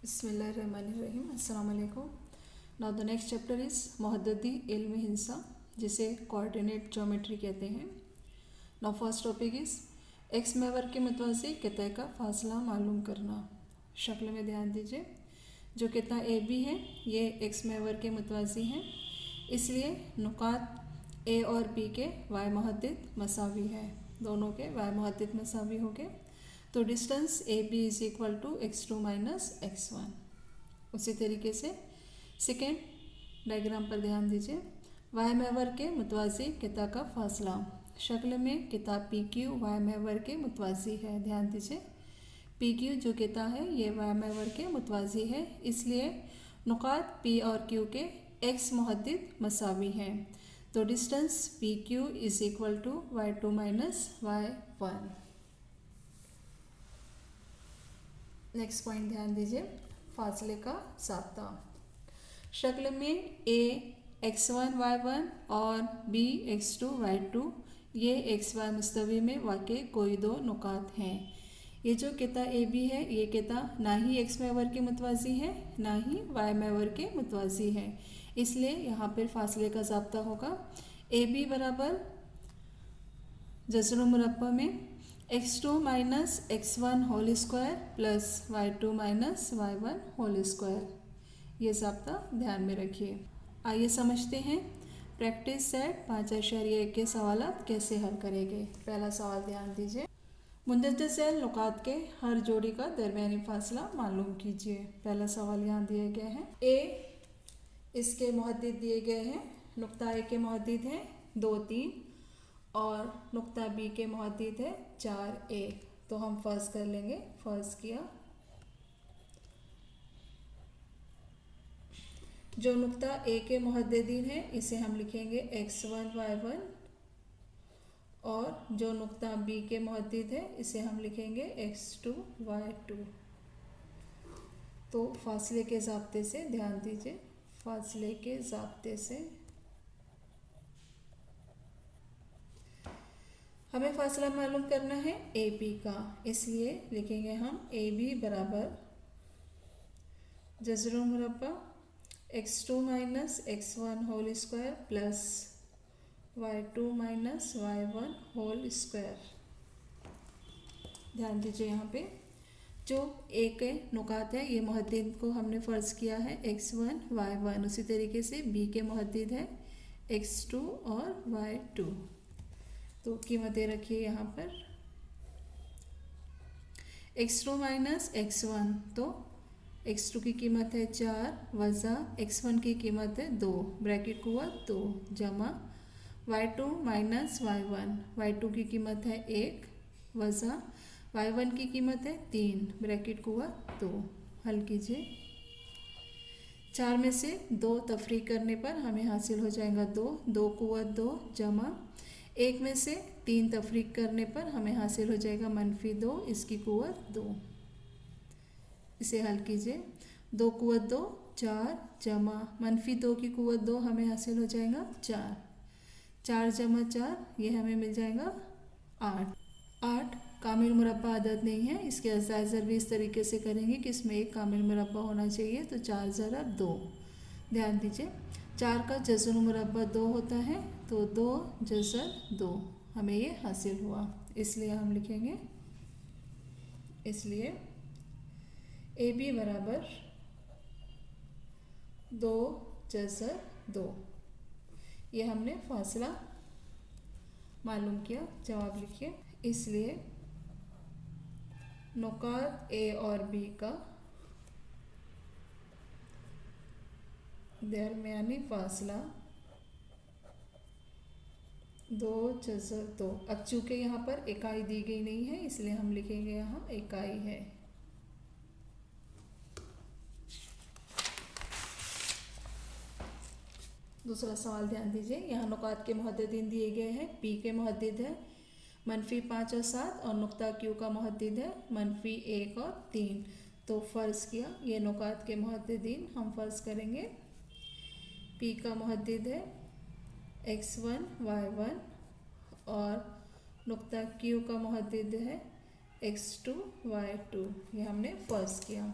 बिस्मिल्लाहिर्रहमानिर्रहीम अस्सलाम वालेकुम। Now the next chapter is मुहद्ददी इल्म हिंसा, जिसे कोऑर्डिनेट ज्योमेट्री कहते हैं। Now first topic is X महवर के मुतवाज़ी क़िता का फ़ासला मालूम करना। शक्ल में ध्यान दीजिए, जो क़िता ए बी है ये एक्स महवर के मुतवाज़ी हैं, इसलिए नुकात ए और बी के वाई मुहद्दिद मसावी है, दोनों के वाई मुहद्दिद मसावी हो गए। तो distance A B is equal to x2 minus x1। उसी तरीके से सेकेंड डायग्राम पर ध्यान दीजिए, वाई महवर के मुतवाज़ी क़िता का फ़ासला। शक्ल में क़िता पी क्यू वाई महवर के मुतवाज़ी है। ध्यान दीजिए, पी क्यू जो क़िता है ये वाई महवर के मुतवाज़ी है, इसलिए नुकात पी और क्यू के x मुहद्दिद मसावी हैं। तो distance P Q is equal to y2 minus y1। Next point ध्यान दीजिए, फासले का ज़ाब्ता। शक्ल में a x1 y1 और b x2 y2 ये एक्स वाई मुस्तवी में वाक़ कोई दो नुकात हैं। ये जो क़िता ए बी है ये क़िता ना ही एक्स महवर के मुतवाज़ी है ना ही वाई महवर के मुतवाज़ी है, इसलिए यहाँ पर फासले का ज़ाब्ता होगा ए बी बराबर जज़र मुरब्बा में x2 minus x1 whole square plus y2 minus y1 whole square. ये ज़ाब्ता ध्यान में रखिए। आइए समझते हैं प्रैक्टिस सेट 5.1 के सवालात कैसे हल करेंगे। पहला सवाल ध्यान दीजिए, मुंदरजल नुकात के हर जोड़ी का दरमियानी फासला मालूम कीजिए। पहला सवाल यहाँ दिया गया है, ए इसके मुहद्दिद दिए गए हैं, नुक्ता ए के मुहद्दिद हैं 2 3 और नुक्ता बी के मुहद्दिद है 4 1। तो हम फर्ज कर लेंगे। फर्ज किया, जो नुक्ता ए के मुहद्दिदीन है इसे हम लिखेंगे x1 y1 और जो नुक्ता बी के मुहद्दिद है इसे हम लिखेंगे x2 y2। तो फासले के ज़ाब्ते से ध्यान दीजिए, फासले के ज़ाब्ते से हमें फासला मालूम करना है ए बी का, इसलिए लिखेंगे हम ए बी बराबर जज़र मुरब्बा x2 minus x1 whole square plus y2 minus y1 whole square. ध्यान दीजिए, यहाँ पे जो ए के नुकात है ये मुहद्दिद को हमने फ़र्ज़ किया है x1 y1, उसी तरीके से बी के मुहद्दिद है x2 और y2। तो कीमतें रखिए यहाँ पर x2 माइनस x1, तो x2 की कीमत है 4 वज़ा x1 की कीमत है 2 ब्रैकेट को 2 जमा y2 माइनस y1, y2 की कीमत है 1 वज़ा y1 की कीमत है 3 ब्रैकेट को 2। हल कीजिए, 4 में से 2 तफरीक करने पर हमें हासिल हो जाएगा 2, 2 को 2 जमा 1 में से 3 तफरीक करने पर हमें हासिल हो जाएगा -2, इसकी कुव्वत 2। इसे हल कीजिए, 2 कुव्वत 2 4 जमा -2 की कुव्वत 2 हमें हासिल हो जाएगा 4, 4 जमा 4 ये हमें मिल जाएगा 8। 8 कामिल मुरब्बा अदद नहीं है, इसके अज़ाए ज़रबी इस तरीके से करेंगे कि इसमें एक कामिल मुरब्बा होना चाहिए, तो 4 ज़रब 2। ध्यान दीजिए, 4 का जज़र मुरब्बा 2 होता है, तो 2 जज़र 2 हमें ये हासिल हुआ, इसलिए हम लिखेंगे, इसलिए ए बी बराबर 2 जज़र 2। ये हमने फासला मालूम किया। जवाब लिखिए, इसलिए नुकात ए और बी का दरमियानी फासला 2 जज़र 2। अब चूँकि यहाँ पर इकाई दी गई नहीं है इसलिए हम लिखेंगे यहाँ इकाई है। दूसरा सवाल ध्यान दीजिए, यहाँ नुकात के मुहद्दिदीन दिए गए हैं। पी के मुहद्दिद है -5 और 7 और नुक्ता क्यू का मुहद्दिद है -1 और 3। तो फ़र्ज़ किया, ये नुकात के मुहद्दिदीन हम फ़र्ज़ करेंगे। पी का मुहद्दिद है x1 y1 और नुक्ता क्यू का मुहद्दिद है x2 y2। ये हमने फ़र्ज़ किया।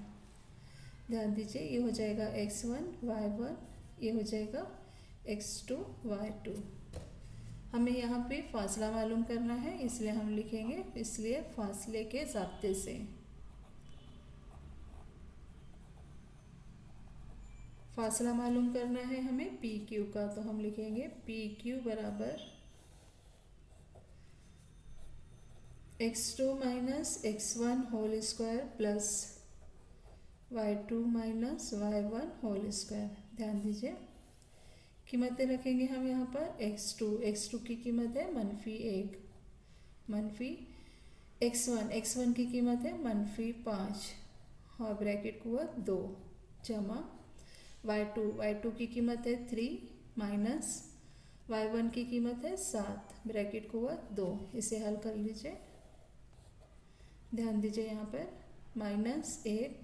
ध्यान दीजिए ये हो जाएगा x1 y1, ये हो जाएगा x2 y2। हमें यहाँ पे फासला मालूम करना है, इसलिए हम लिखेंगे, इसलिए फासले के ज़ाब्ते से फासला मालूम करना है हमें पी क्यू का, तो हम लिखेंगे पी क्यू बराबर x2 minus x1 whole square plus y2 minus y1 whole square. ध्यान दीजिए कीमतें रखेंगे हम यहाँ पर x2 की कीमत है -1, मनफी x1 की कीमत है -5 और ब्रैकेट को 2 जमा y2 की कीमत है 3 माइनस y1 की कीमत है 7 ब्रैकेट को 2। इसे हल कर लीजिए। ध्यान दीजिए यहाँ पर -1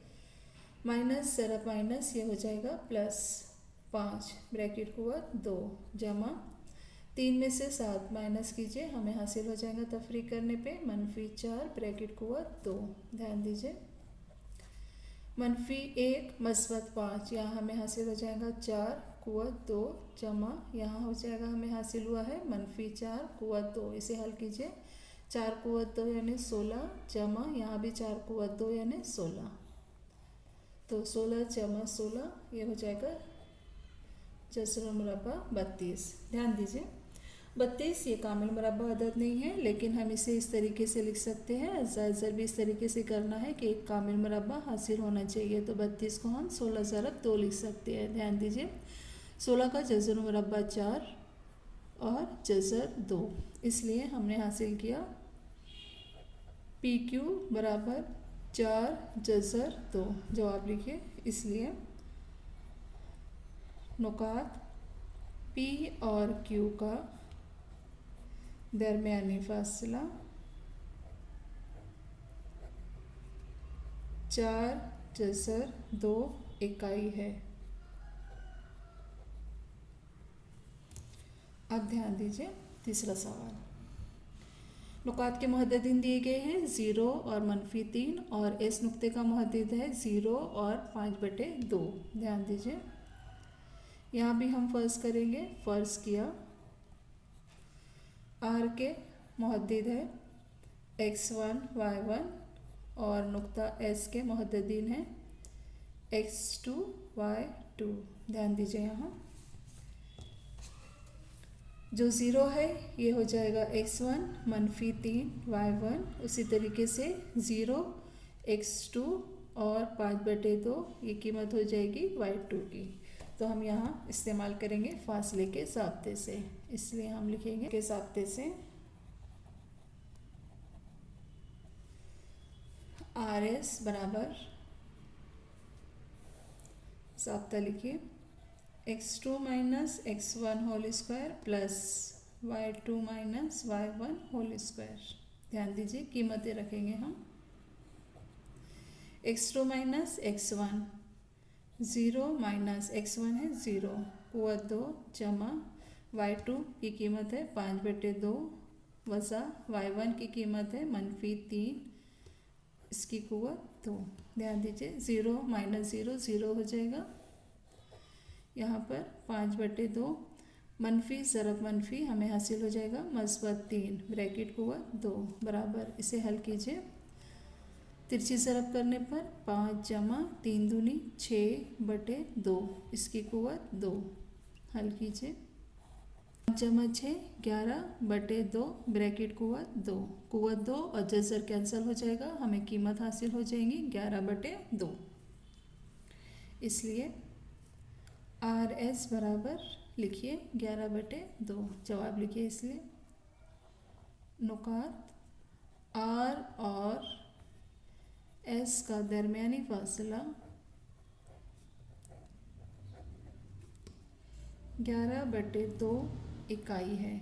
माइनस ज़रा माइनस ये हो जाएगा +5 ब्रैकेट को 2 जमा 3 में से 7 माइनस कीजिए, हमें हासिल हो जाएगा तफरीक करने पे -4 ब्रैकेट को 2। ध्यान दीजिए -1 मस्बत 5, यहाँ हमें हासिल हो जाएगा 4 कुव्वत 2 जमा यहाँ हो जाएगा हमें हासिल हुआ है -4 कुव्वत 2। इसे हल कीजिए 4 कुव्वत 2 यानी 16 जमा यहाँ भी 4 कुव्वत 2 यानी 16, तो 16 जमा 16 ये हो जाएगा जसर मुरब्बा 32। ध्यान दीजिए 32 ये कामिल मुरब्बा अदद नहीं है, लेकिन हम इसे इस तरीके से लिख सकते हैं, ज़र भी इस तरीके से करना है कि एक कामिल मुरब्बा हासिल होना चाहिए। तो 32 को हम 16 ज़रब 2 लिख सकते हैं। ध्यान दीजिए 16 का जज़र मुरब्बा 4 और जज़र 2, इसलिए हमने हासिल किया पी क्यू बराबर 4 जज़र 2। जवाब लिखिए। इसलिए नुकात P और Q का दरमियानी फासला 4 जज़र 2 इकाई है। अब ध्यान दीजिए तीसरा सवाल। नुकात के मुहद्दिदीन दिए गए हैं 0 और -3 और इस नुक्ते का मुहद्दिद है 0 और 5/2। ध्यान दीजिए यहाँ भी हम फ़र्ज़ करेंगे, फ़र्ज़ किया आर के मुहद्दिद है x1 y1 और नुक्ता एस के मुहद्दिदीन है x2 y2। ध्यान दीजिए यहाँ जो 0 है ये हो जाएगा x1 -3 y1, उसी तरीके से 0 x2 और 5/2 ये कीमत हो जाएगी y2 की। तो हम यहाँ इस्तेमाल करेंगे फासले के ज़ाब्ते से, इसलिए हम लिखेंगे के ज़ाब्ते से RS बराबर ज़ाब्ता लिखिए x2 minus x1 whole square plus y2 minus y1 whole square. ध्यान दीजिए कीमतें रखेंगे हम x2 minus x1 0 minus x1 है 0 कुव्वत 2 जमा y2 की कीमत है 5/2 वज़ा y1 की कीमत है -3 इसकी कुव्वत 2। ध्यान दीजिए 0 माइनस 0 0 हो जाएगा, यहाँ पर 5/2 मनफी ज़रब मनफी हमें हासिल हो जाएगा -3 ब्रैकेट कुव्वत 2 बराबर। इसे हल कीजिए, तिरछी ज़रब करने पर 5 जमा 3 दूनी 6/2 इसकी कुव्वत 2। हल कीजिए 5 जमा 6 11/2 ब्रैकेट कुव्वत 2, कुव्वत 2 और जज़र कैंसिल हो जाएगा, हमें कीमत हासिल हो जाएंगी 11/2। इसलिए RS बराबर लिखिए 11/2। जवाब लिखिए। इसलिए नुकात R और S का दरमियानी फासला 11/2 इकाई है।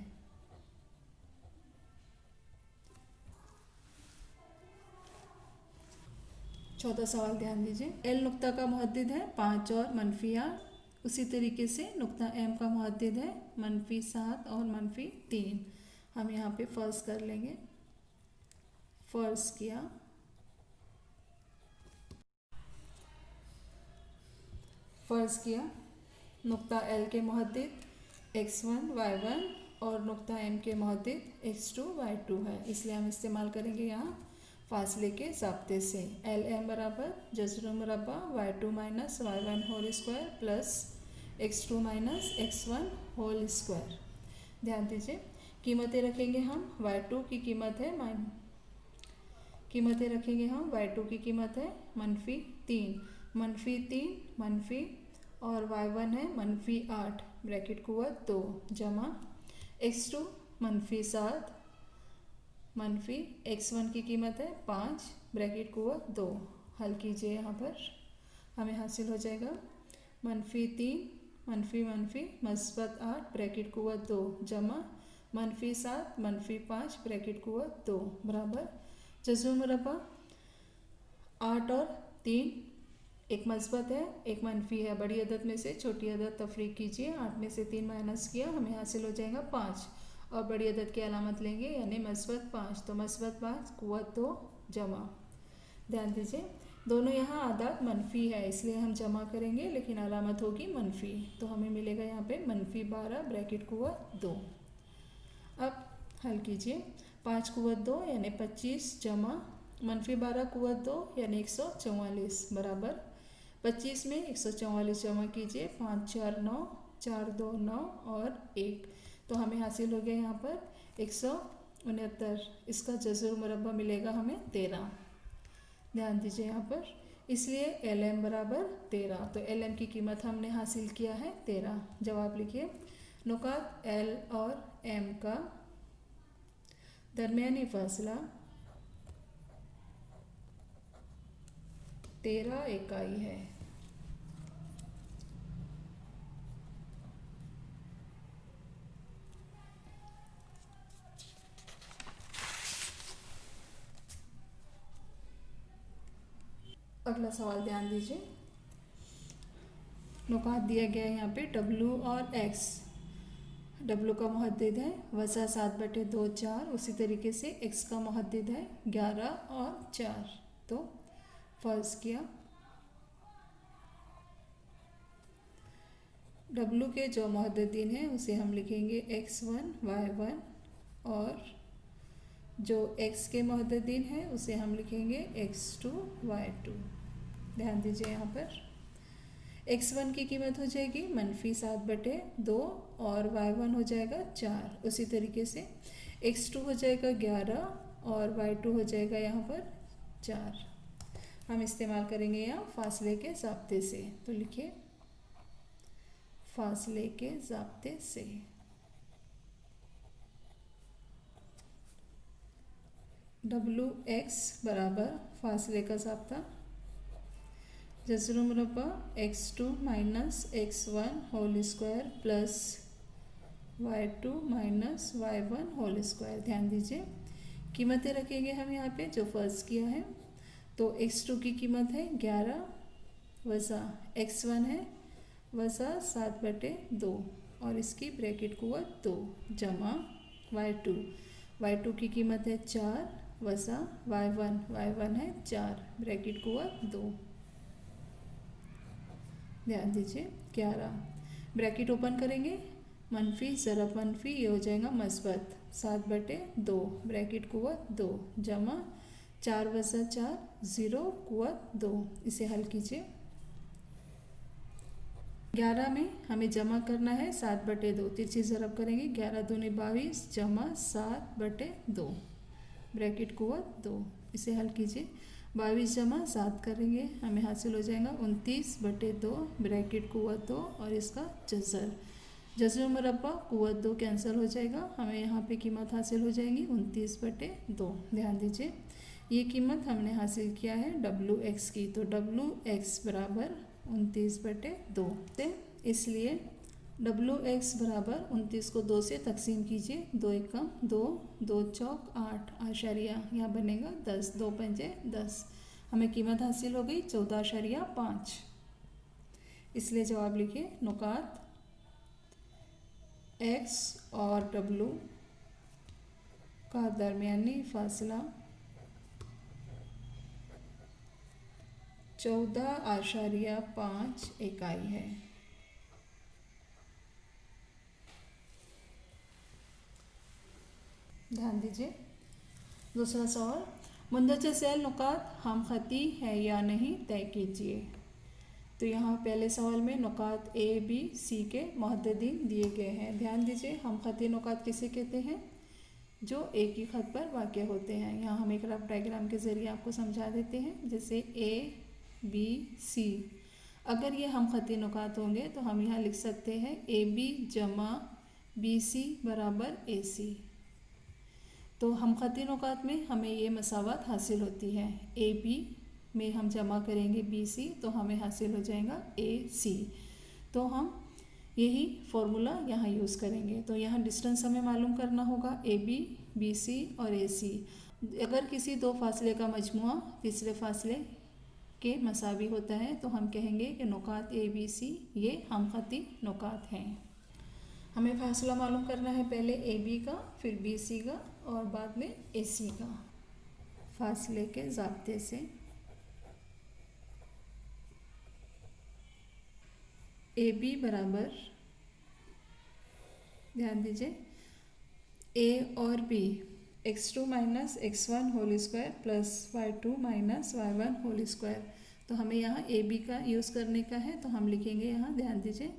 चौथा सवाल ध्यान दीजिए। L नुक्ता का मुहद्दिद है 5 और -8, उसी तरीके से नुक्ता M का मुहद्दिद है -7 और -3। हम यहाँ पे फ़र्ज़ कर लेंगे, फ़र्ज़ किया फ़र्ज़ किया नुक्ता L के मुहद्दिद x1 y1 और नुक्ता M के मुहद्दिद x2 y2 है, इसलिए हम इस्तेमाल करेंगे यहाँ फासले के ज़ाब्ते से। LM बराबर जज़र मुरब्बा y2 minus y1 whole square plus x2 minus x1 whole square. ध्यान दीजिए कीमतें रखेंगे हम y2 की कीमत है y2 की कीमत है -3 मनफी और y1 है -8 ब्रैकेट कुव्वत 2 जमा x2 -7 मनफी x1 की कीमत है 5 ब्रैकेट कुव्वत 2। हल कीजिए, यहाँ पर हमें हासिल हो जाएगा -3 मनफी मस्बत 8 ब्रैकेट कुव्वत 2 जमा -7 -5 ब्रैकेट कुव्वत 2 बराबर जज़र मुरब्बा 8 और 3 एक मस्बत है एक मनफी है, बड़ी अदद में से छोटी अदद तफरीक कीजिए, 8 में से 3 माइनस किया हमें हासिल हो जाएगा 5 और बड़ी अदद की अलामत लेंगे यानी मस्बत 5, तो मस्बत 5 कुव्वत 2 जमा। ध्यान दीजिए दोनों यहाँ आदाद मनफी है इसलिए हम जमा करेंगे लेकिन अलामत होगी मनफी, तो हमें मिलेगा यहाँ पे -12 ब्रैकेट कुव्वत 2। अब हल कीजिए 5 कुव्वत 2 यानी 25 जमा -12 कुव्वत 2 यानी 144 बराबर 25 में 144 जमा कीजिए 5 4 9 4 2 9 और 1, तो हमें हासिल हो गया यहाँ पर 169। इसका जज़र मुरब्बा मिलेगा हमें 13। ध्यान दीजिए यहाँ पर, इसलिए LM बराबर 13, तो LM की कीमत हमने हासिल किया है 13। जवाब लिखिए नुकात L और M का दरमियानी फासला 13 इकाई है। अगला सवाल ध्यान दीजिए, नुकात दिया गया है यहाँ पे W और X। W का मुहद्दिद है वज़ा 7/2 4, उसी तरीके से X का मुहद्दिद है 11 और 4। तो फ़र्ज़ किया W के जो मुहद्दिदीन हैं उसे हम लिखेंगे x1 y1 और जो X के मुहद्दिदीन हैं उसे हम लिखेंगे x2 y2। ध्यान दीजिए यहाँ पर x1 की कीमत हो जाएगी -7/2 और y1 हो जाएगा 4, उसी तरीके से x2 हो जाएगा 11 और y2 हो जाएगा यहाँ पर 4। हम इस्तेमाल करेंगे यहाँ फासले के ज़ाब्ते से, तो लिखिए फासले के ज़ाब्ते से WX बराबर फासले का ज़ाब्ता जज़र मुरब्बा x2 minus x1 whole square plus y2 minus y1 whole square. ध्यान दीजिए कीमतें रखेंगे हम यहाँ पे जो फ़र्ज़ किया है, तो x2 की कीमत है 11 वज़ा x1 है वज़ा 7/2 और इसकी ब्रैकेट कुव्वत 2 जमा y2 की कीमत है 4 वज़ा y1 है 4 ब्रैकेट कुव्वत 2। ध्यान दीजिए 11 ब्रैकेट ओपन करेंगे मनफी ज़रब मनफी ये हो जाएगा मस्बत 7/2 ब्रैकेट कुव्वत 2 जमा 4 वज़ा 4 0 कुव्वत 2। इसे हल कीजिए 11 में हमें जमा करना है 7/2, तिरछी ज़रब करेंगे 11 दूनी 22 जमा 7/2 ब्रैकेट कुव्वत 2। इसे हल कीजिए 22 जमा 7 करेंगे हमें हासिल हो जाएगा 29/2 ब्रैकेट कुव्वत 2 और इसका जज़र मुरब्बा कुव्वत 2 कैंसिल हो जाएगा, हमें यहाँ पे कीमत हासिल हो जाएगी 29/2। ध्यान दीजिए ये कीमत हमने हासिल किया है WX की, तो WX बराबर 29/2 थे, इसलिए WX बराबर 29 को 2 से तकसीम कीजिए, 2 एकम 2 2 चौक 8 आशारिया यहाँ बनेगा 10 2 पंजे 10, हमें कीमत हासिल हो गई 14.5। इसलिए जवाब लिखिए नुकात X और W का दरमियानी फासला 14.5 इकाई है। ध्यान दीजिए। दूसरा सवाल, मुंदरजा सैल नुकात हम खती है या नहीं तय कीजिए। तो यहाँ पहले सवाल में नुकात ए बी सी के मुहद्दिदीन दिए गए हैं। ध्यान दीजिए, हम खती नुकात किसे कहते हैं? जो एक ही खत पर वाक़या होते हैं। यहाँ हम एक रफ डायग्राम के ज़रिए आपको समझा देते हैं। जैसे ए बी सी, अगर ये हम खती नुकात होंगे तो हम यहाँ लिख सकते हैं ए बी जमा बी सी बराबर ए सी। तो हम खती नुकात में हमें ये मसावत हासिल होती है। ए बी में हम जमा करेंगे बी सी तो हमें हासिल हो जाएगा ए सी। तो हम यही फॉर्मूला यहाँ यूज़ करेंगे। तो यहाँ डिस्टेंस हमें मालूम करना होगा ए बी बी सी और ए सी। अगर किसी दो फासले का मजमुआ तीसरे फासले के मसावी होता है तो हम कहेंगे कि नुकात ए बी सी ये हम खती नुकात हैं। हमें फासला मालूम करना है, पहले ए बी का, फिर बी सी का और बाद में ए सी का। फासले के ज़ाब्ते से ए बी बराबर, ध्यान दीजिए, ए और B x2 minus x1 whole square plus y2 minus y1 whole square. तो हमें यहाँ ए बी का यूज़ करने का है तो हम लिखेंगे यहाँ, ध्यान दीजिए,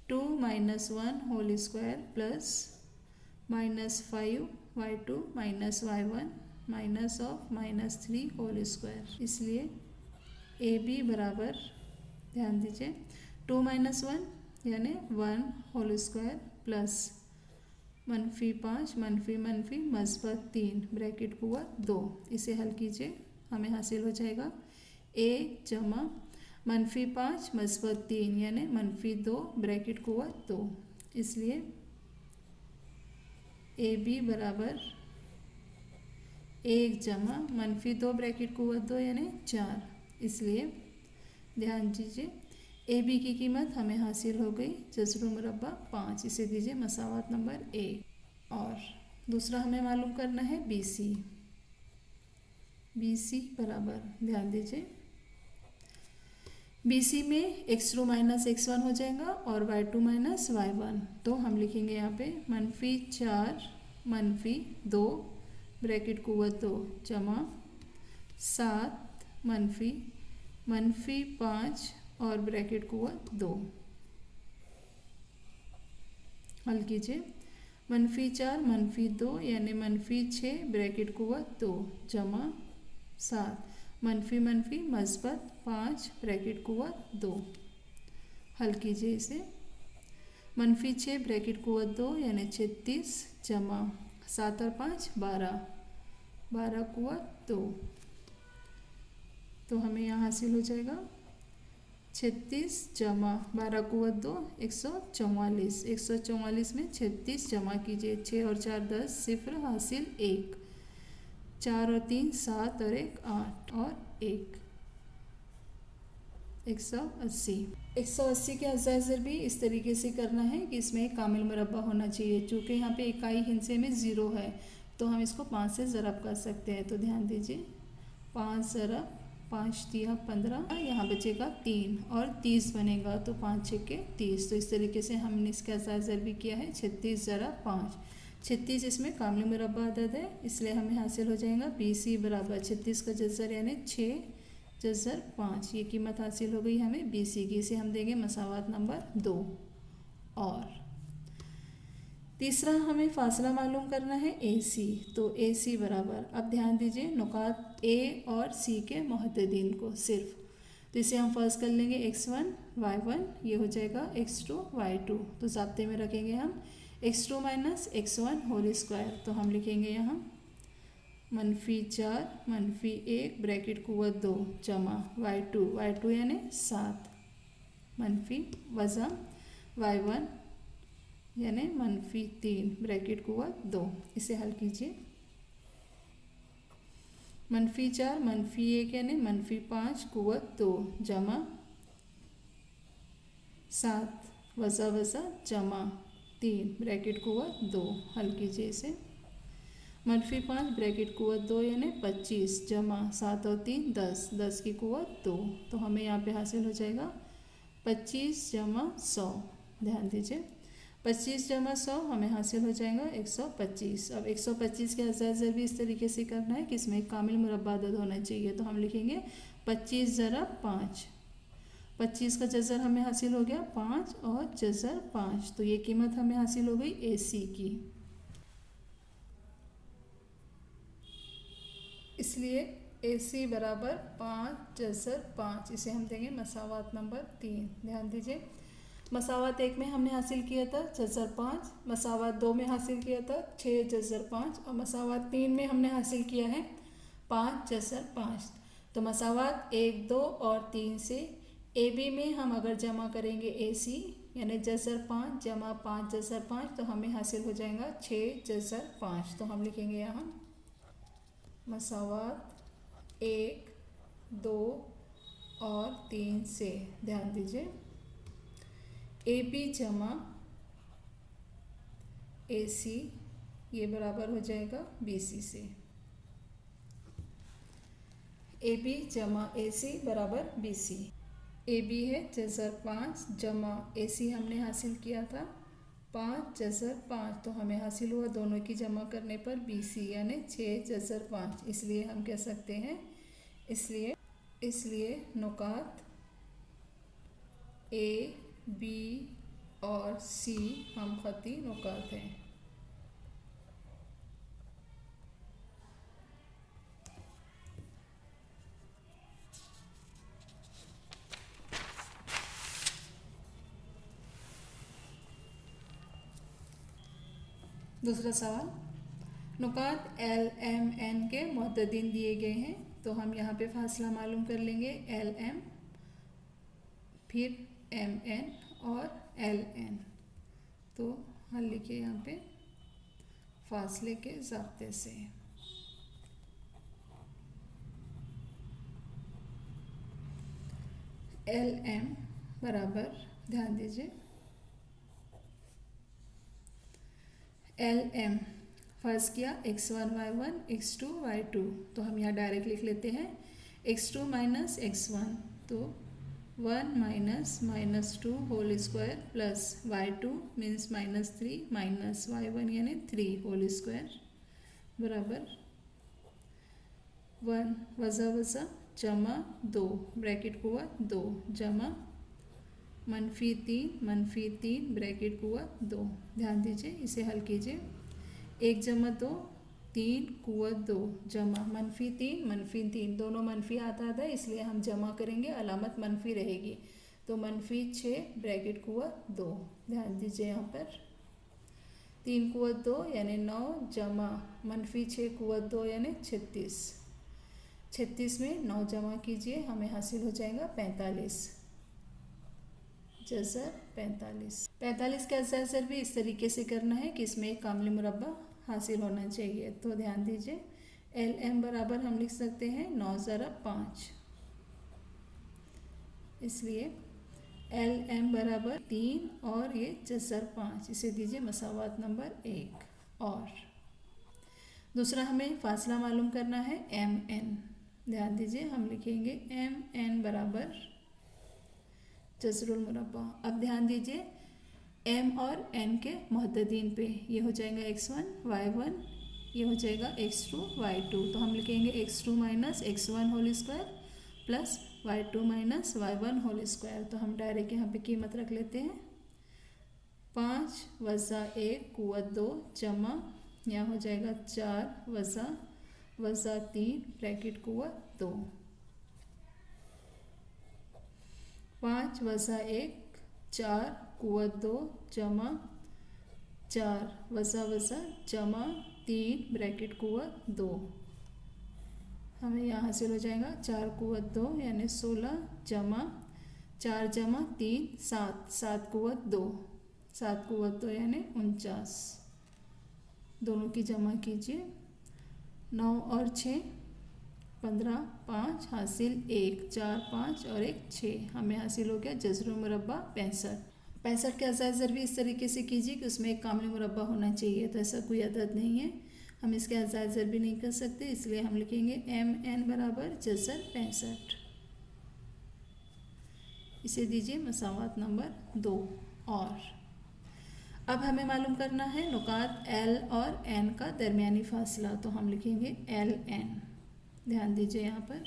2 minus 1 whole square plus minus 5 y2 minus y1 minus of minus 3 whole square. इसलिए ए बी बराबर, ध्यान दीजिए, 2 माइनस 1 यानी 1 होल स्क्वायर प्लस -5 -, मस्बत 3 ब्रैकेट कुव्वत 2। इसे हल कीजिए, हमें हासिल हो जाएगा a जमा -5 मस्बत 3 यानी -2 ब्रैकेट कुव्वत 2। इसलिए ए बी बराबर 1 जमा -2 ब्रैकेट कुव्वत 2 यानी 4। इसलिए ध्यान दीजिए, ए बी की कीमत हमें हासिल हो गई जज़र मुरब्बा 5। इसे दीजिए मसावत नंबर 1। और दूसरा हमें मालूम करना है बी सी। बी सी बराबर, ध्यान दीजिए, बी सी में x2 माइनस x1 हो जाएगा और y2 माइनस y1। तो हम लिखेंगे यहाँ पे -4 -2 ब्रैकेट कुव्वत 2 जमा 7 -5 और ब्रैकेट कुव्वत 2। हल कीजिए, -4 -2 यानी -6 ब्रैकेट कुव्वत 2 जमा 7 मस्बत 5 ब्रैकेट कुव्वत 2। हल कीजिए इसे, -6 ब्रैकेट कुव्वत 2 यानी 36 जमा 7 और 5 12 कुव्वत 2। तो हमें यहाँ हासिल हो जाएगा 36 जमा 12 कुव्वत 2 144। 144 में 36 जमा कीजिए, 6 और 4 10, सिफर हासिल 1, 4 और 3 7 और 1 8 और 1 180। 180 के अज़ा ज़रबी इस तरीके से करना है कि इसमें एक कामिल मुरब्बा होना चाहिए। चूँकि यहाँ पे इकाई हिंसे में 0 है तो हम इसको 5 से ज़रब कर सकते हैं। तो ध्यान दीजिए, 5 ज़रब 5 3 15, यहाँ बचेगा 3 और 30 बनेगा तो 5 6 के 30। तो इस तरीके से हमने इसका अज़ा ज़रबी किया है 36 ज़रब 5। 36 इसमें कामिल मुरब्बा अदद है, इसलिए हमें हासिल हो जाएगा बी सी बराबर 36 का जज़र यानी 6 जज़र 5। ये कीमत हासिल हो गई हमें बी सी की। इसे हम देंगे मसावत नंबर 2। और तीसरा हमें फासला मालूम करना है ए सी। तो ए सी बराबर, अब ध्यान दीजिए, नुकात ए और सी के मुहद्दिदीन को सिर्फ, तो इसे हम फर्ज कर लेंगे x1 y1, ये हो जाएगा x2 y2। तो ज़ाब्ते में रखेंगे हम x2 minus x1 whole square. तो हम लिखेंगे यहाँ -4 -1 ब्रैकेट कुव्वत 2 जमा y2 यानी 7 वज़ा y1 यानी -3 ब्रैकेट कुव्वत 2। इसे हल कीजिए, -4 -1 यानी -5 कुव्वत 2 जमा 7 वज़ा जमा 3 ब्रैकेट कुव्वत 2। हल कीजिए इसे, -5 ब्रैकेट कुवत 2 यानी 25 जमा 7 और 3 10, 10 की कुवत 2। तो हमें यहाँ पे हासिल हो जाएगा 25 जमा 100। ध्यान दीजिए 25 जमा 100 हमें हासिल हो जाएगा 125। अब 125 के अज़र भी इस तरीके से करना है कि इसमें एक कामिल मुरब्बा अदद होना चाहिए। तो हम लिखेंगे 25 ज़रब 5। 25 का जज़र हमें हासिल हो गया 5 और जज़र 5। तो ये कीमत हमें हासिल हो गई AC की। इसलिए AC बराबर 5 जज़र 5। इसे हम देंगे मसावात नंबर 3। ध्यान दीजिए मसावात 1 में हमने हासिल किया था जज़र 5, मसावात 2 में हासिल किया था 6 जज़र 5 और मसावात 3 में हमने हासिल किया है 5 जज़र 5। तो मसावात 1, 2 और 3 से AB में हम अगर जमा करेंगे AC यानी जज़र 5 जमा 5 जज़र 5 तो हमें हासिल हो जाएगा 6 जज़र 5। तो हम लिखेंगे यहाँ मसावात 1, 2 और 3 से। ध्यान दीजिए AB जमा AC ये बराबर हो जाएगा BC से। AB जमा AC बराबर BC। AB है जज़र 5 जमा AC हमने हासिल किया था 5 जज़र 5। तो हमें हासिल हुआ दोनों की जमा करने पर BC यानी 6 जज़र 5। इसलिए हम कह सकते हैं इसलिए नुकात A, B और C हम खती नुकात हैं। दूसरा सवाल नुकात L, M, N के मुअद्ददीन दिए गए हैं। तो हम यहाँ पे फासला मालूम कर लेंगे LM फिर MN और LN। तो हल लिखिए यहाँ पे फासले के ज़ाब्ते से। LM बराबर ध्यान दीजिए LM फ़र्ज़ किया x1 y1 x2 y2। तो हम यहाँ डायरेक्ट लिख लेते हैं x2 माइनस x1 तो 1 minus -2 whole square plus y2 means -3 minus y1 यानी 3 होल स्क्वायर बराबर 1 वज़ा वज़ा जमा 2 ब्रैकेट कुआ 2 जमा -3 ब्रैकेट कुआ 2। ध्यान दीजिए इसे हल कीजिए 1 जमा 2 3 कुआ 2 जमा -3 दोनों मनफी आता है इसलिए हम जमा करेंगे अलामत मनफी रहेगी तो -6 ब्रैकेट कुआ 2। ध्यान दीजिए यहाँ पर 3 कुआ 2 यानी 9 जमा -6 कुआ 2 यानी 36। 36 में 9 जमा कीजिए हमें हासिल हो जाएगा 45 जज़र 45। 45 का जज़र भी इस तरीके से करना है कि इसमें एक कामिल मुरब्बा हासिल होना चाहिए। तो ध्यान दीजिए LM बराबर हम लिख सकते हैं 9 ज़रब 5। इसलिए LM बराबर 3 और ये जज़र 5। इसे दीजिए मसावात नंबर 1। और दूसरा हमें फासला मालूम करना है MN। ध्यान दीजिए हम लिखेंगे MN बराबर जज़रुल मुरब्बा। अब ध्यान दीजिए M और N के मुअद्ददीन पे ये हो जाएगा x1 y1 ये हो जाएगा x2 y2। तो हम लिखेंगे x2 minus x1 whole square plus y2 minus y1 whole square. तो हम डायरेक्ट यहाँ पे कीमत रख लेते हैं 5 वज़ा 1 कुवत 2 जमा यहाँ हो जाएगा 4 वज़ा 3 ब्रैकेट कुवत 2। 5 वज़ा 1 4 कुवत 2 जमा 4 वज़ा जमा 3 ब्रैकेट कुवत 2। हमें यहाँ हासिल हो जाएगा 4 कुवत 2 यानी 16 जमा 4 जमा 3 7 कुवत 2 7 कुवत 2 यानी 49। दोनों की जमा कीजिए 9 और 6 15 5 हासिल 1 4 5 और 1 6। हमें हासिल हो गया जज़रुल मुरब्बा 65 के अज़ाज़र भी इस तरीके से कीजिए कि उसमें एक कामिल मुरब्बा होना चाहिए। तो ऐसा कोई अदद नहीं है हम इसके आज़ाद ज़र भी नहीं कर सकते, इसलिए हम लिखेंगे MN बराबर जसर 65। इसे दीजिए मसावात नंबर 2। और अब हमें मालूम करना है नुकात L और N का दरमियानी फासला, तो हम लिखेंगे LN। ध्यान दीजिए यहाँ पर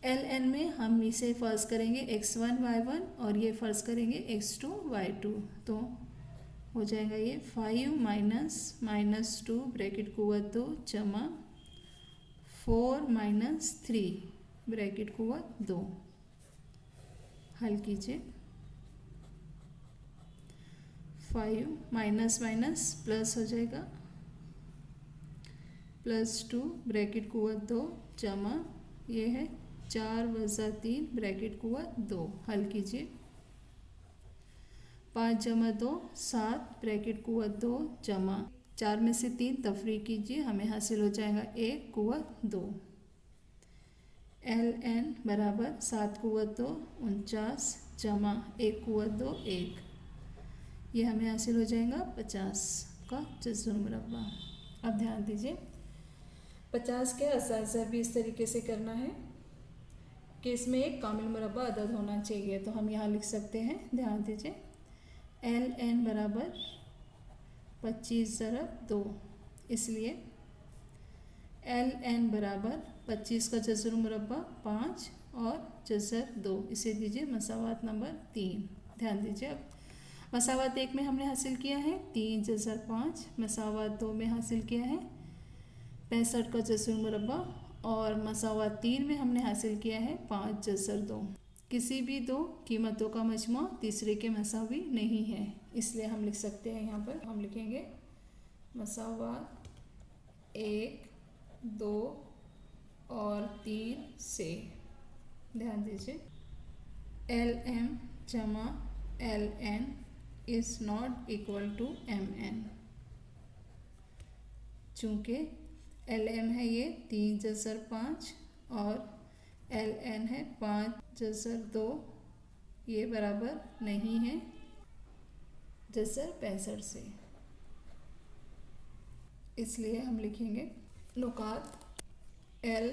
LN में हम इसे फ़र्ज़ करेंगे x1 y1 और ये फ़र्ज़ करेंगे x2 y2, तो हो जाएगा ये 5 माइनस 2 ब्रैकेट कुव्वत 2 जमा 4 माइनस 3 ब्रैकेट कुव्वत 2। हल कीजिए। 5 माइनस माइनस प्लस हो जाएगा, +2 ब्रैकेट कुव्वत 2 जमा ये है 4 वज़ा 3 ब्रैकेट कुव्वत 2। हल कीजिए। 5 जमा 2 7 ब्रैकेट कुव्वत 2 जमा 4 में से 3 तफरीक कीजिए, हमें हासिल हो जाएगा 1 कुव्वत 2। LN बराबर 7 कुव्वत 2 49 जमा 1 कुव्वत 2 1, ये हमें हासिल हो जाएगा 50 का जज़र मुरब्बा। अब ध्यान दीजिए 50 के असाज़ा भी इस तरीके से करना है कि इसमें एक कामिल मुरब्बा अदद होना चाहिए, तो हम यहाँ लिख सकते हैं। ध्यान दीजिए LN बराबर 25 ज़रब 2, इसलिए LN बराबर 25 का जज़र मुरब्बा 5 और जज़र 2, इसे दीजिए मसावात नंबर 3। ध्यान दीजिए अब मसावात 1 में हमने हासिल किया है 3 जज़र 5, मसावात 2 में हासिल किया है 65 का जज़र मुरब्बा, और मसावात 3 में हमने हासिल किया है 5 जज़र 2। किसी भी दो कीमतों का मजमू तीसरे के मसावी नहीं है, इसलिए हम लिख सकते हैं यहाँ पर हम लिखेंगे मसावात 1, 2 और 3 से। ध्यान दीजिए LM जमा LN is not equal to MN। चूँकि LM है ये 3 जज़र 5 और LN है 5 जज़र 2, ये बराबर नहीं है जज़र 65 से, इसलिए हम लिखेंगे नुकात L,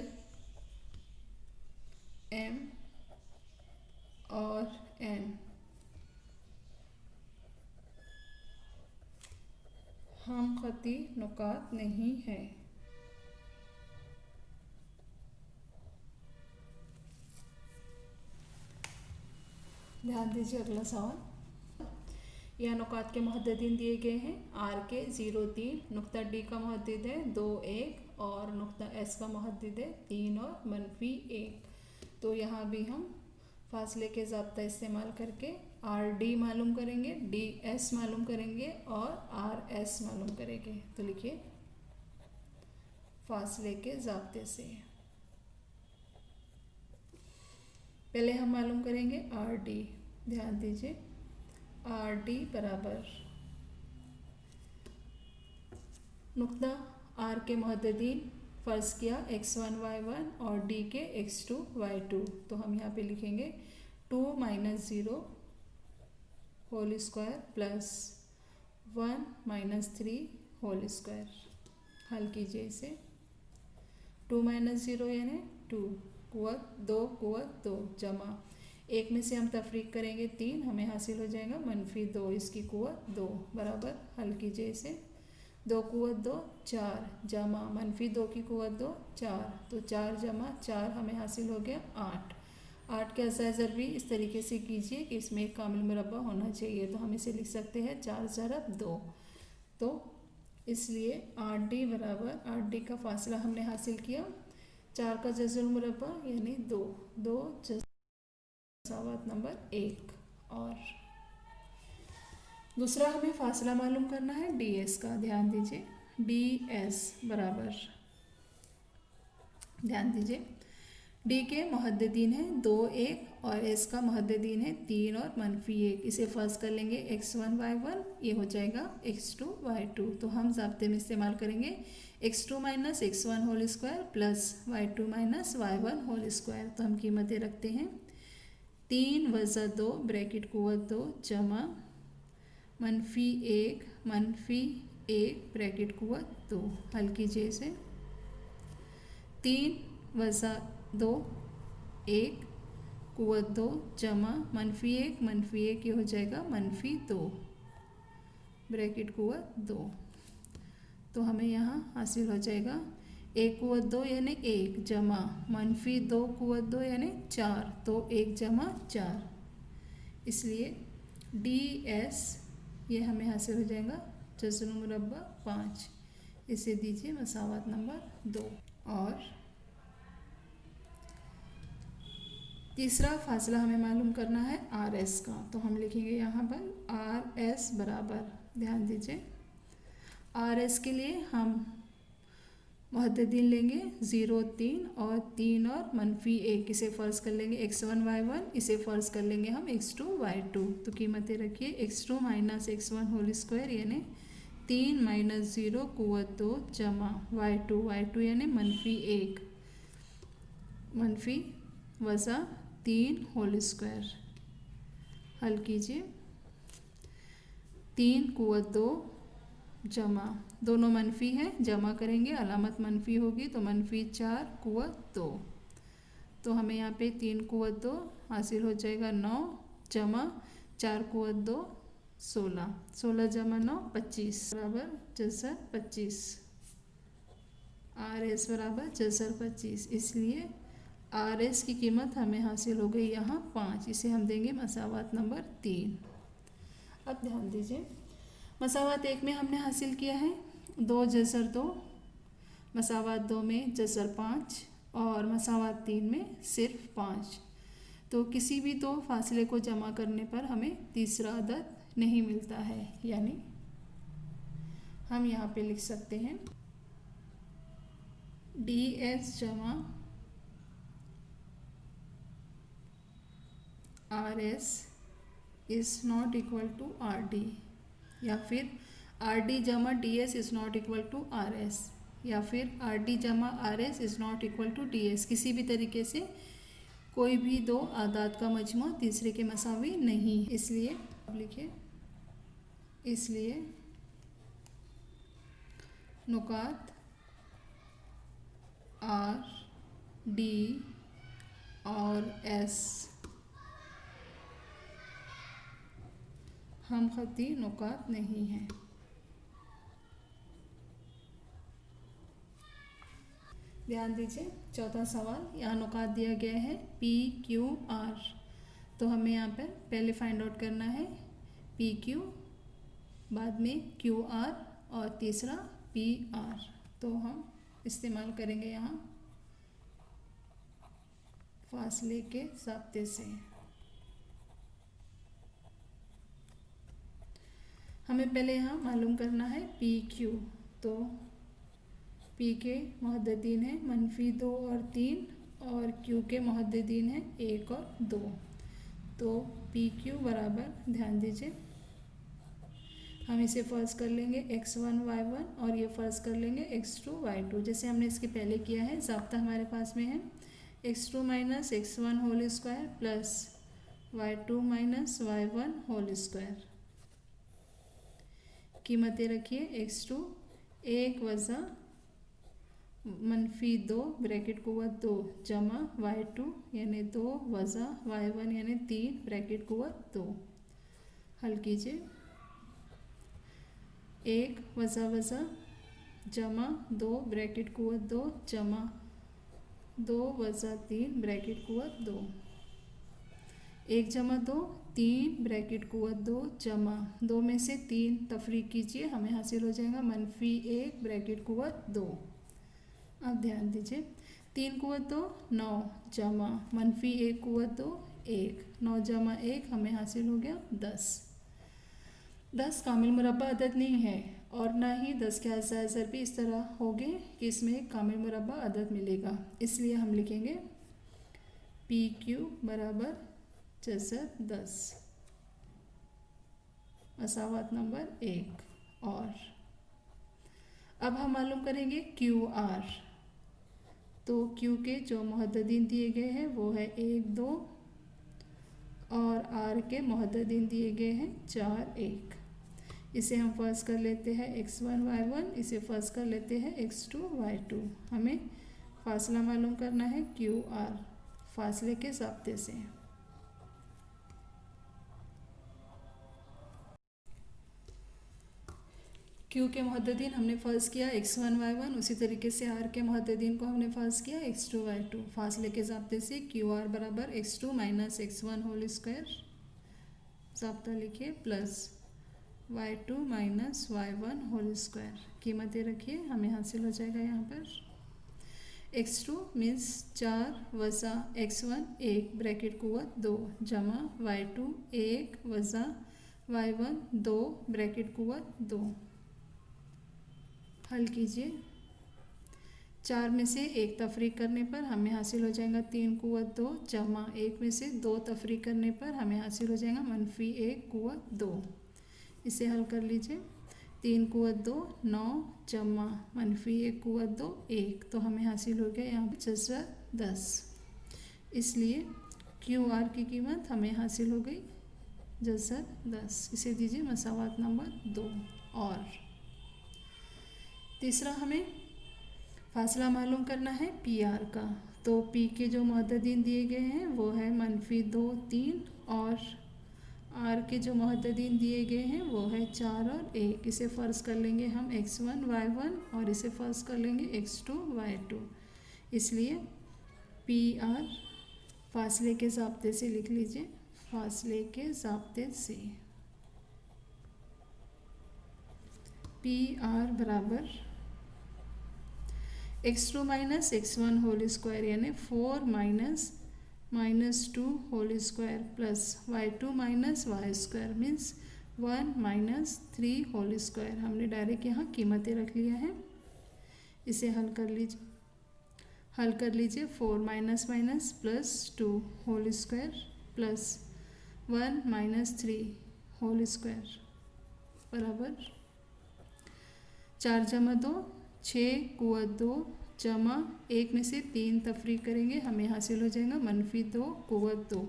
M और N हम खती नुकात नहीं है। ध्यान दीजिए अगला सवाल। यह नुकात के मुहद्दिदीन दिए गए हैं। R के 0 3, नुक्ता D का मुहद्दिद है 2 1 और नुक्ता S का मुहद्दिद है 3 और -1। तो यहाँ भी हम फासले के ज़ाब्ता इस्तेमाल करके RD मालूम करेंगे, DS मालूम करेंगे और RS मालूम करेंगे। तो लिखिए फासले के ज़ाब्ते से पहले हम मालूम करेंगे RD। ध्यान दीजिए RD बराबर नुक्ता R के मुहद्दिदीन फ़र्ज़ किया x1 y1 और D के x2 y2, तो हम यहाँ पे लिखेंगे 2 - 0 whole square plus 1 - 3 whole square. हल कीजिए इसे। 2 - 0 यानी 2 कुव्वत 2 कुव्वत 2 जमा 1 में से हम तफरीक करेंगे 3, हमें हासिल हो जाएगा -2, इसकी कुव्वत 2 बराबर। हल कीजिए इसे। 2 कुव्वत 2 4 जमा -2 की कुव्वत 2 4, तो 4 जमा 4 हमें हासिल हो गया 8। 8 के अज़र भी इस तरीके से कीजिए कि इसमें एक कामिल मुरब्बा होना चाहिए, तो हम इसे लिख सकते हैं 4 ज़रब 2। तो इसलिए 8D बराबर 8D का फासला हमने हासिल किया 4 का जज़र मुरब्बा यानी 2 मसावात नंबर 1। और दूसरा हमें फासला मालूम करना है DS का। ध्यान दीजिए DS बराबर, ध्यान दीजिए D के मुहद्दिदीन है 2 1 और S का मुहद्दिदीन है 3 और -1। इसे फ़र्ज़ कर लेंगे x1 y1, ये हो जाएगा x2 y2। तो हम ज़ाब्ते में इस्तेमाल करेंगे x2 - x1 whole square plus y2 - y1 whole square. तो हम कीमतें रखते हैं 3 वज़ा 2 ब्रैकेट कुव्वत 2 जमा -1 1 ब्रैकेट कुव्वत 2, हल कीजिए इसे। 3 वज़ा 2 1 कुव्वत 2 जमा -1 ये हो जाएगा -2 ब्रैकेट कुव्वत 2। तो हमें यहाँ हासिल हो जाएगा 1 कुव्वत 2 यानी 1 जमा -2 कुव्वत 2 यानी 4, तो 1 जमा 4, इसलिए DS ये हमें हासिल हो जाएगा जज़र मुरब्बा 5। इसे दीजिए मसावत नंबर 2। और तीसरा फासला हमें मालूम करना है RS का, तो हम लिखेंगे यहाँ पर RS बराबर, ध्यान दीजिए RS के लिए हम मुहद्दिदीन लेंगे 0 3 और 3 और -1, इसे फ़र्ज कर लेंगे x1 y1, इसे फ़र्ज कर लेंगे हम x2 y2। तो कीमतें रखिए x2 - x1 होल स्क्वायर यानी 3 - 0 कुव्वत 2 जमा y2 यानी -1 वज़ा 3 होल स्क्वायर, हल कीजिए। 3 कुव्वत 2 जमा, दोनों मनफी है, जमा करेंगे अलामत मनफी होगी तो -4 कुव्वत 2। तो हमें यहाँ पे 3 कुव्वत 2 हासिल हो जाएगा 9 जमा 4 कुव्वत 2 16, 16 जमा 9 25 बराबर जज़र 25। RS बराबर जज़र 25, इसलिए RS की कीमत हमें हासिल हो गई यहाँ 5, इसे हम देंगे मसावत नंबर 3। अब ध्यान दीजिए मसावत 1 में हमने हासिल किया है 2 जज़र 2, मसावत 2 में जज़र 5 और मसावत 3 में सिर्फ 5। तो किसी भी दो फासले को जमा करने पर हमें तीसरा अदद नहीं मिलता है, यानी हम यहाँ पे लिख सकते हैं DS जमा RS is not equal to RD, या फिर RD जमा DS is not equal to RS, या फिर RD जमा RS is not equal to DS। किसी भी तरीके से कोई भी दो आदाद का मजमू तीसरे के मसावी नहीं, इसलिए लिखिए, इसलिए नुकात R, D और S हम खती नुकात नहीं हैं। ध्यान दीजिए चौथा सवाल, यहाँ नुकात दिया गया है PQR, तो हमें यहाँ पर पहले फाइंड आउट करना है PQ, बाद में QR और तीसरा PR। तो हम इस्तेमाल करेंगे यहाँ फासले के ज़ाब्ते से। हमें पहले यहाँ मालूम करना है PQ, तो P के मुहद्दिदीन है -2 और 3 और Q के मुहद्दिदीन है 1 और 2। तो PQ बराबर, ध्यान दीजिए हम इसे फ़र्ज कर लेंगे x1 y1 और ये फ़र्ज कर लेंगे x2 y2, जैसे हमने इसके पहले किया है। ज़ाब्ता हमारे पास में है x2 - x1 whole square plus y2 - y1 whole square. कीमतें रखिए x2 1 वज़ा -2 ब्रैकेट कुव्वत 2 जमा y2 यानी 2 वज़ा y1 यानी 3 ब्रैकेट कुव्वत 2, हल कीजिए। 1 वज़ा वज़ा जमा 2 ब्रैकेट कुव्वत 2 जमा 2 वज़ा 3 ब्रैकेट कुव्वत 2, 1 जमा 2 3 ब्रैकेट कुव्वत 2 जमा 2 में से 3 तफरीक कीजिए, हमें हासिल हो जाएगा -1 ब्रैकेट कुव्वत 2। अब ध्यान दीजिए 3 कुव्वत 2 9 जमा -1 कुव्वत 2 1, 9 जमा 1 हमें हासिल हो गया 10। 10 कामिल मुरब्बा अदद नहीं है और ना ही 10 के अज़ा ज़रबी इस तरह होंगे कि इसमें एक कामिल मुरब्बा अदद मिलेगा, इसलिए हम लिखेंगे PQ बराबर जज़र 10, मसावत नंबर 1। और अब हम मालूम करेंगे QR, तो Q के जो मुहद्दिदीन दिए गए हैं वो है 1 2 और R के मुहद्दिदीन दिए गए हैं 4 1। इसे हम फर्स्ट कर लेते हैं x1 y1, इसे फर्स्ट कर लेते हैं x2 y2। हमें फासला मालूम करना है QR, फासले के ज़ाब्ते से। Q के मुहद्दिन हमने फर्स्ट किया x1 y1, उसी तरीके से R के मुहद्दिन को हमने फर्स्ट किया x2 y2। फासले के ज़ाब्ते से QR बराबर x2 minus x1 whole square, ज़ाब्ता लिखिए, plus y2 minus y1 whole square. कीमतें रखिए, हमें हासिल हो जाएगा यहाँ पर x2 मीन्स 4 वज़ा x1 1 ब्रैकेट कुव्वत 2 जमा y2 1 वज़ा y1 2 ब्रैकेट कुव्वत 2। हल कीजिए। 4 में से 1 तफरीक करने पर हमें हासिल हो जाएगा 3 कुव्वत 2 जमा 1 में से 2 तफरीक करने पर हमें हासिल हो जाएगा -1 कुव्वत 2। इसे हल कर लीजिए। 3 कुव्वत 2 9 जमा -1 कुव्वत 2 1, तो हमें हासिल हो गया यहाँ पर जज़र 10। इसलिए QR की कीमत हमें हासिल हो गई जज़र 10। इसे दीजिए मसावात नंबर 2। और तीसरा हमें फासला मालूम करना है PR का। तो P के जो मुहद्दिन दिए गए हैं वो है -2 3, और R के जो मुहद्दिन दिए गए हैं वो है 4 और 1। इसे फ़र्ज़ कर लेंगे हम x1 y1, और इसे फ़र्ज़ कर लेंगे x2 y2। इसलिए PR फासले के ज़ाब्ते से लिख लीजिए, फासले के ज़ाब्ते से PR बराबर x2 minus x1 whole square यानी 4 minus 2 whole square plus y2 minus y square means 1 minus 3 whole square. हमने डायरेक्ट यहाँ कीमतें रख लिया है। इसे हल कर लीजिए 4 minus minus plus 2 whole square plus 1 minus 3 whole square बराबर 4 जमा 2 6 कुव्वत 2 जमा 1 में से 3 तफरीक करेंगे, हमें हासिल हो जाएगा -2 कुव्वत 2।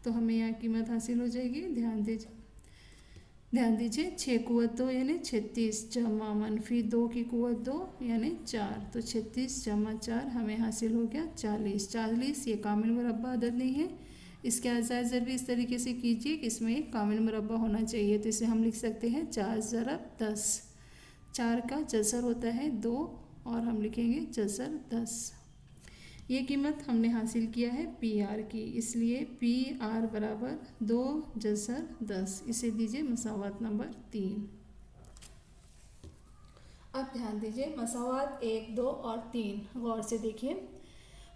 तो हमें यहाँ कीमत हासिल हो जाएगी। ध्यान दीजिए 6 कुव्वत 2 यानी 36 जमा -2 की कुव्वत 2 यानी 4, तो 36 जमा 4 हमें हासिल हो गया 40। 40 ये कामिल मुरब्बा अदद नहीं है। इसके अजायज़ ज़रूर इस तरीके से कीजिए कि इसमें एक कामिल मुरब्बा होना चाहिए। तो इसे हम लिख सकते हैं 4 ज़रब 10। 4 का जज़र होता है 2, और हम लिखेंगे जज़र 10। ये कीमत हमने हासिल किया है PR की, इसलिए PR बराबर 2 जज़र 10। इसे दीजिए मसावात नंबर 3। अब ध्यान दीजिए मसावात 1 2 और 3 गौर से देखिए।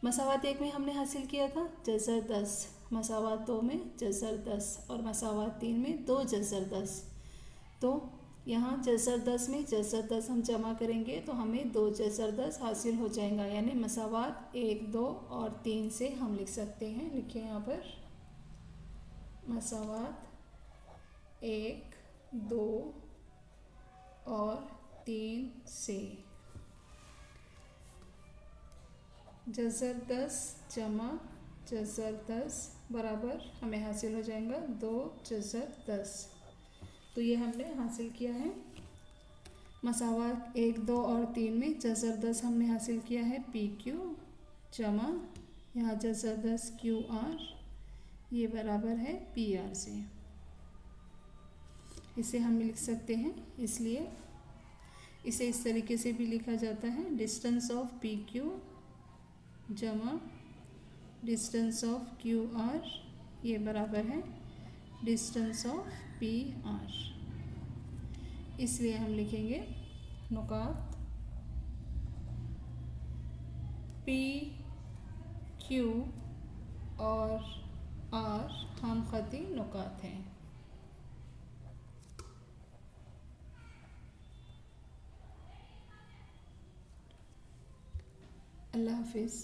मसावात 1 में हमने हासिल किया था जज़र 10, मसावात 2 में जज़र 10, और मसावात 3 में 2 जज़र 10। तो यहाँ जज़र 10 में जज़र 10 हम जमा करेंगे तो हमें 2 जज़र 10 हासिल हो जाएगा, यानी मसावात 1 2 और 3 से हम लिख सकते हैं। लिखिए यहाँ पर मसावात 1 2 और 3 से जज़र 10 जमा जज़र 10 बराबर हमें हासिल हो जाएगा 2 जज़र 10। तो ये हमने हासिल किया है। मसावात 1 2 और 3 में जज़र 10 हमने हासिल किया है PQ जमा यहाँ जज़र 10 QR, ये बराबर है PR से। इसे हम लिख सकते हैं, इसलिए इसे इस तरीके से भी लिखा जाता है डिस्टेंस ऑफ PQ जमा डिस्टेंस ऑफ QR, ये बराबर है डिस्टेंस ऑफ PR। इसलिए हम लिखेंगे नुकात PQ और R हम खती नुकात हैं। अल्लाह हाफिज़।